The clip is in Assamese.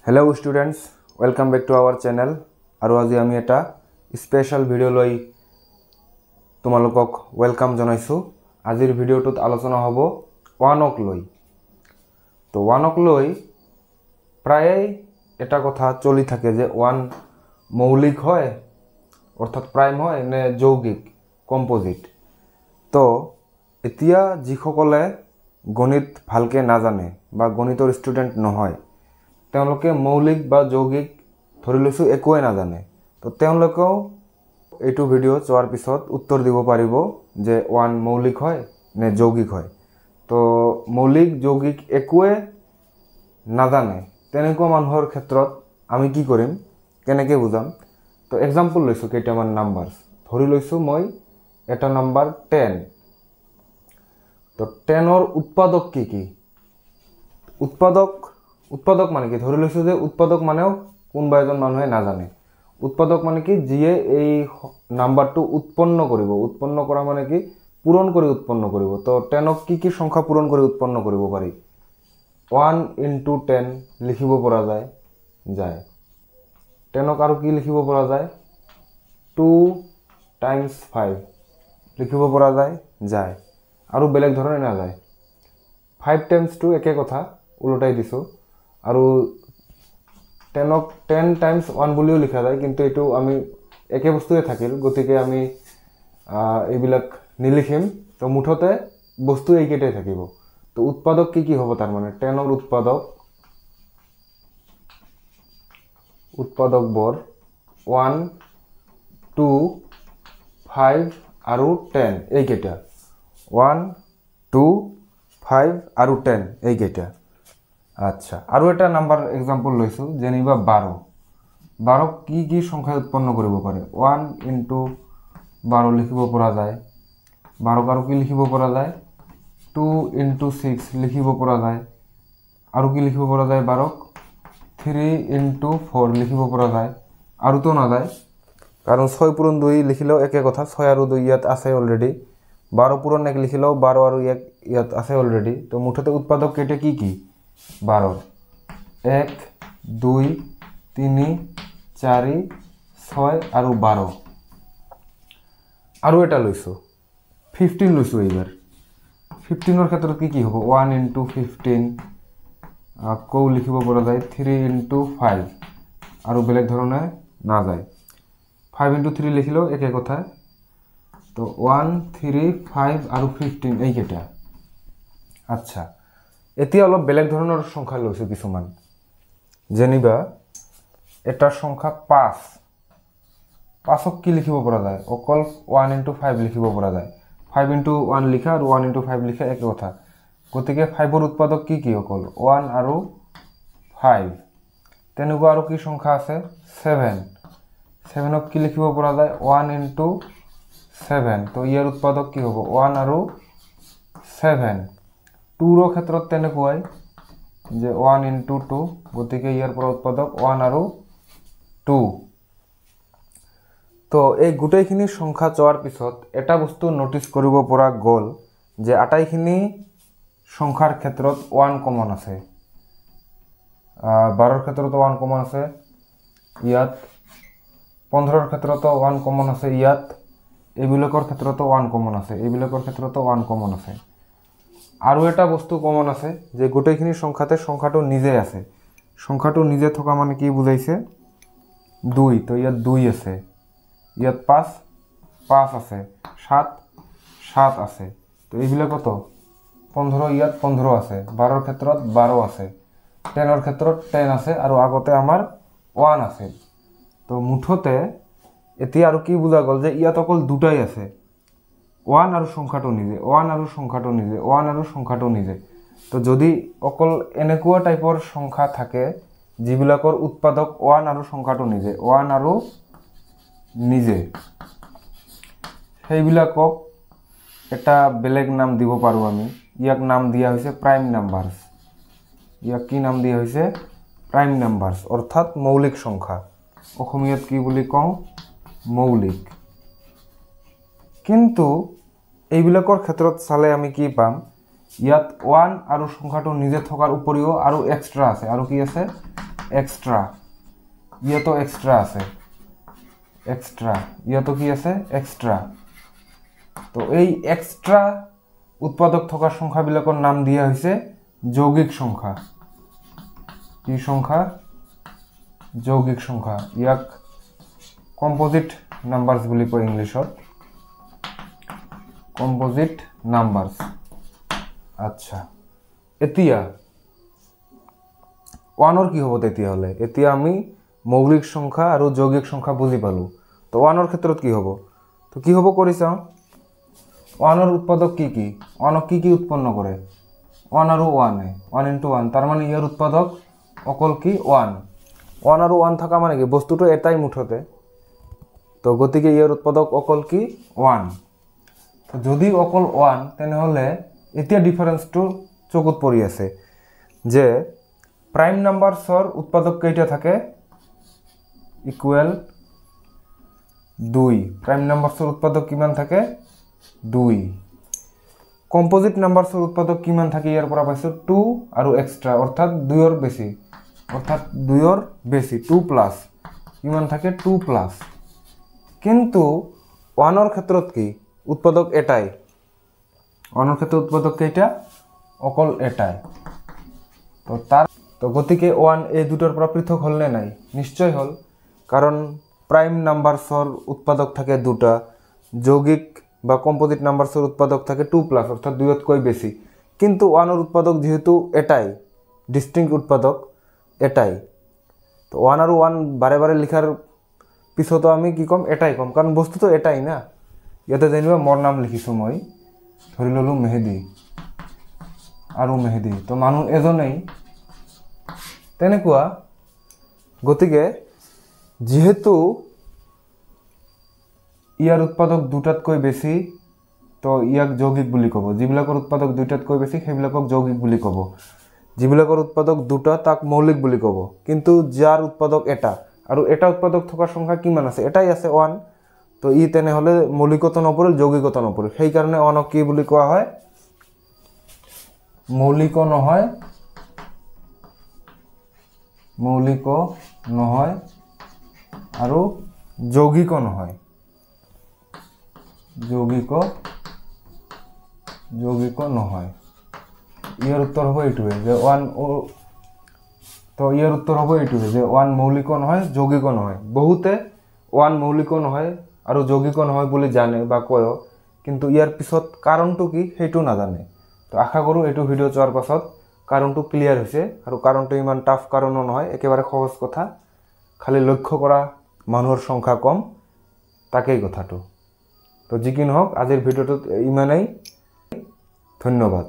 Hello students welcome back to our channel और आज आमी एटा स्पेशल भिडिओ लई तुमालोকক वेलकम जनाइछु। आजिर भिडिओटुत आलोचना हबो वानक लई। तो वानक लई प्राय एटा कथा चलि थाके जे वान मौलिक हय अर्थात प्राइम हय ने यौगिक कम्पोजिट। तो एतिया जिসকলে गणित भालके नाजाने बा गणितर स्टूडेंट নহয় তেওঁলোকে मौलिक बा यौगिक धरि लैছো एकোৱে नाजाने तो তেওঁলোকেও এইটো ভিডিও চোৱাৰ পিছত উত্তৰ দিব পাৰিব যে ওৱান মৌলিক হয় নে যৌগিক হয়। তো মৌলিক যৌগিক একোৱে নাজানে তেনেকুৱা মানুহৰ ক্ষেত্ৰত আমি কি কৰিম কেনেকৈ বুজাম। তো এক্সাম্পল লৈছো কেইটামান নাম্বাৰছ ধৰি লৈছো মই এটা নাম্বাৰ 10। তো 10ৰ উৎপাদক কি কি उत्पादक माने कि धरि लैছো जे उत्पादक मानेও কোনবা এজন মানুহে নাজানে। उत्पादक माने कि जिए এই নাম্বারটো উৎপন্ন কৰিব। উৎপন্ন কৰা মানে কি পূৰণ কৰি উৎপন্ন কৰিব। তো 10ক কি সংখ্যা পূৰণ কৰি উৎপন্ন কৰিব পাৰি 1 * 10 লিখিব পৰা যায় 10ক আৰু কি লিখিব পৰা যায় 2 × 5 লিখিব পৰা যায় আৰু বেলেগ ধৰণে না যায় 5 × 2 একে কথা উল্টাই দিছো আৰু 10ক 10 × 1 বুলিও লিখা যায় কিন্তু এটো আমি একে বস্তুৱে থাকিল গতিকে আমি এইবিলাক নিলিখিম। তো মুঠতে বস্তু এইকেটাই থাকিব। তো উৎপাদক কি হ'ব তাৰ মানে 10ৰ উৎপাদক বৰ 1 2 5 আৰু 10 এইকেটা 1 2 5 আৰু 10 এইকেটা। আচ্ছা আৰু এটা নাম্বাৰ एग्जांपल লইছো যেনিবা 12 কি সংখ্যা উৎপন্ন কৰিব পাৰে 1 * 12 লিখিব পৰা যায় 12 আৰু কি লিখিব পৰা যায় 2 * 6 লিখিব পৰা যায় আৰু কি লিখিব পৰা যায় 12ক 3 * 4 লিখিব পৰা যায় আৰু তো না যায় কাৰণ 6 * 2 লিখিলেও একে কথা 6 আৰু 2 ইয়াত আছে অলৰেডি 12 * 1 লিখিলেও 12 আৰু 1 ইয়াত আছে অলৰেডি। তো মুঠতে উৎপাদক কেটে কি 12 1 2 3 4 6 আৰু 12 আৰু এটা লৈছো 15 লৈছো এইবাৰ 15ৰ ক্ষেত্ৰত কি হ'ব 1 * 15 আকৌ লিখিব পৰা যায় 3 * 5 আৰু বেলেগ ধৰণে না যায় 5 * 3 লিখিলেও একে কথা। তো 1 3 5 আৰু 15 এইকেটা। আচ্ছা এতিয়া অলপ বেলেগ ধৰণৰ সংখ্যা লৈছো কিছুমান যেনিবা এটা সংখ্যা 5ক কি লিখিব পৰা যায় অকল 1 * 5 লিখিব পৰা যায় 5 * 1 লিখা আৰু 1 * 5 লিখা একে কথা গতিকে 5ৰ উৎপাদক কি অকল 1 আৰু 5। তেনেকুৱা আৰু কি সংখ্যা আছে 7ক কি লিখিব পৰা যায় 1 * 7 তো ইয়াৰ উৎপাদক কি হ'ব 1 আৰু 7। 2ৰ ক্ষেত্ৰত তেনেকুৱাই যে 1 * 2 গতিকে ইয়াৰ পৰা উৎপাদক 1 আৰু 2। তো এই গুটেইখিনি সংখ্যা চোৱাৰ পিছত এটা বস্তু নোটিস কৰিব পৰা গ'ল যে আটাইখিনি সংখ্যাৰ ক্ষেত্ৰত 1 কমন আছে 12ৰ ক্ষেত্ৰতো 1 কমন আছে ইয়াত 15ৰ ক্ষেত্ৰতো 1 কমন আছে ইয়াত এইবিলাকৰ ক্ষেত্ৰতো 1 কমন আছে এইবিলাকৰ ক্ষেত্ৰতো 1 কমন আছে আৰু এটা বস্তু কমন আছে যে গুটেইখিনি সংখ্যাতে সংখ্যাটো নিজে আছে। সংখ্যাটো নিজে থকা মানে কি বুজাইছে 2 তো ইয়াত 2 আছে ইয়াত 5 আছে 7 আছে তো এইবিলাকত 15 ইয়াত 15 আছে 12ৰ ক্ষেত্ৰত 12 আছে 10ৰ ক্ষেত্ৰত 10 আছে আৰু আগতে আমাৰ 1 আছে। তো মুঠতে এতিয়া আৰু কি বুজা গ'ল যে ইয়াত অকল দুটাই আছে 1 আৰু সংখ্যাটো নিজে 1 আৰু সংখ্যাটো নিজে 1 আৰু সংখ্যাটো নিজে। তো যদি অকল এনেকুৱা টাইপৰ সংখ্যা থাকে যিবিলাকৰ উৎপাদক 1 আৰু সংখ্যাটো নিজে 1 আৰু নিজে সেইবিলাকক এটা বেলেগ নাম দিব পাৰো আমি ইয়াক নাম দিয়া হৈছে প্ৰাইম নাম্বাৰছ। ইয়াক কি নাম দিয়া হৈছে প্ৰাইম নাম্বাৰছ অৰ্থাৎ মৌলিক সংখ্যা অসমীয়াত কি বুলি কওঁ মৌলিক। কিন্তু এইবিলাকৰ ক্ষেত্ৰত চালে আমি কি পাম ইয়াত 1 আৰু সংখ্যাটো নিজে থকাৰ উপৰিও আৰু এক্সট্ৰা আছে আৰু কি আছে এক্সট্ৰা ইয়াতো এক্সট্ৰা আছে এক্সট্ৰা ইয়াতো কি আছে এক্সট্ৰা তো এই এক্সট্ৰা উৎপাদক থকা সংখ্যাবিলাকৰ নাম দিয়া হৈছে যৌগিক সংখ্যা কি সংখ্যা যৌগিক সংখ্যা ইয়াক কম্পোজিট নাম্বাৰছ বুলি কয় ইংলিছত কম্পোজিট নাম্বাৰছ আচ্ছা এতিয়া ওৱানৰ কি হ'ব তেতিয়াহ'লে এতিয়া আমি মৌলিক সংখ্যা আৰু যৌগিক সংখ্যা বুজি পালোঁ তো ওৱানৰ ক্ষেত্ৰত কি হ'ব তো কি হ'ব কৰি চাওঁ ওৱানৰ উৎপাদক কি ওৱানক কি উৎপন্ন কৰে ওৱান আৰু ওৱানে 1 × 1 তাৰ মানে ইয়াৰ উৎপাদক অকল কি ওৱান আৰু ওৱান থকা মানে কি বস্তুটো এটাই মুঠতে তো গতিকে ইয়াৰ উৎপাদক অকল কি ওৱান তো যদি অকল ওৱান তেনেহ'লে এতিয়া ডিফাৰেন্সটো চকুত পৰি আছে যে প্ৰাইম নাম্বাৰছৰ উৎপাদক কেইটা থাকে ইকুৱেল 2 প্ৰাইম নাম্বাৰছৰ উৎপাদক কিমান থাকে 2 কম্পোজিট নাম্বাৰছৰ উৎপাদক কিমান থাকে ইয়াৰ পৰা পাইছো 2 আৰু এক্সট্ৰা অৰ্থাৎ 2 ৰ বেছি 2 প্লাস কিমান থাকে 2 প্লাস কিন্তু ওৱানৰ ক্ষেত্ৰত কি উৎপাদক এটাই ওৱানৰ ক্ষেত্ৰত উৎপাদক কেইটা অকল এটাই তো গতিকে ওৱান এই দুটাৰ পৰা পৃথক হল নে নাই নিশ্চয় হল কাৰণ প্ৰাইম নাম্বাৰছৰ উৎপাদক থাকে দুটা যৌগিক বা কম্পোজিট নাম্বাৰছৰ উৎপাদক থাকে 2 প্লাস অৰ্থাৎ 2 তকৈ বেছি কিন্তু ওৱানৰ উৎপাদক যেহেতু এটাই ডিস্টিংক্ট উৎপাদক এটাই তো ওৱান আৰু ওৱান বাৰে বাৰে লিখাৰ পিছতো আমি কি কম এটাই কম কাৰণ বস্তুটো এটাই না ইয়াতে যেনিবা মোৰ নাম লিখিছো মই ধৰি ললো মেহেদি আৰু মেহেদি তো মানুহ এজনেই তেনেকুৱা গতিকে যেহেতু ইয়াৰ উৎপাদক দুটাতকৈ বেছি তো ইয়াক যৌগিক বুলি ক'ব যিবিলাকৰ উৎপাদক দুটাতকৈ বেছি সেইবিলাকক যৌগিক বুলি ক'ব যিবিলাকৰ উৎপাদক দুটা তাক মৌলিক বুলি ক'ব কিন্তু যাৰ উৎপাদক এটা আৰু এটা উৎপাদক থকা সংখ্যা কিমান আছে এটাই আছে 1 তো ই তেনেহলে মৌলিকত নপৰিল যৌগিকত নপৰিল সেই কাৰণে অনক কি বুলি কোৱা হয় মৌলিক নহয় আৰু যৌগিক নহয় ইয়াৰ উত্তৰ হ'ব এইটোৱে যে 1 তো ইয়াৰ উত্তৰ হ'ব এইটোৱে যে 1 মৌলিক নহয় যৌগিক নহয় বহুতে 1 মৌলিক নহয় আৰু যৌগিক নহয় বুলি জানে বা কয় কিন্তু ইয়াৰ পিছত কাৰণটো কি সেইটো নাজানে তো আশা কৰো এইটো ভিডিও চোৱাৰ পাছত কাৰণটো ক্লিয়াৰ হৈছে আৰু কাৰণটো ইমান টাফ কাৰণ নহয় একেবাৰে সহজ কথা খালি লক্ষ্য কৰা মানুহৰ সংখ্যা কম তাকেই কথাটো তো যি কি নহওক আজিৰ ভিডিওটোত ইমানেই ধন্যবাদ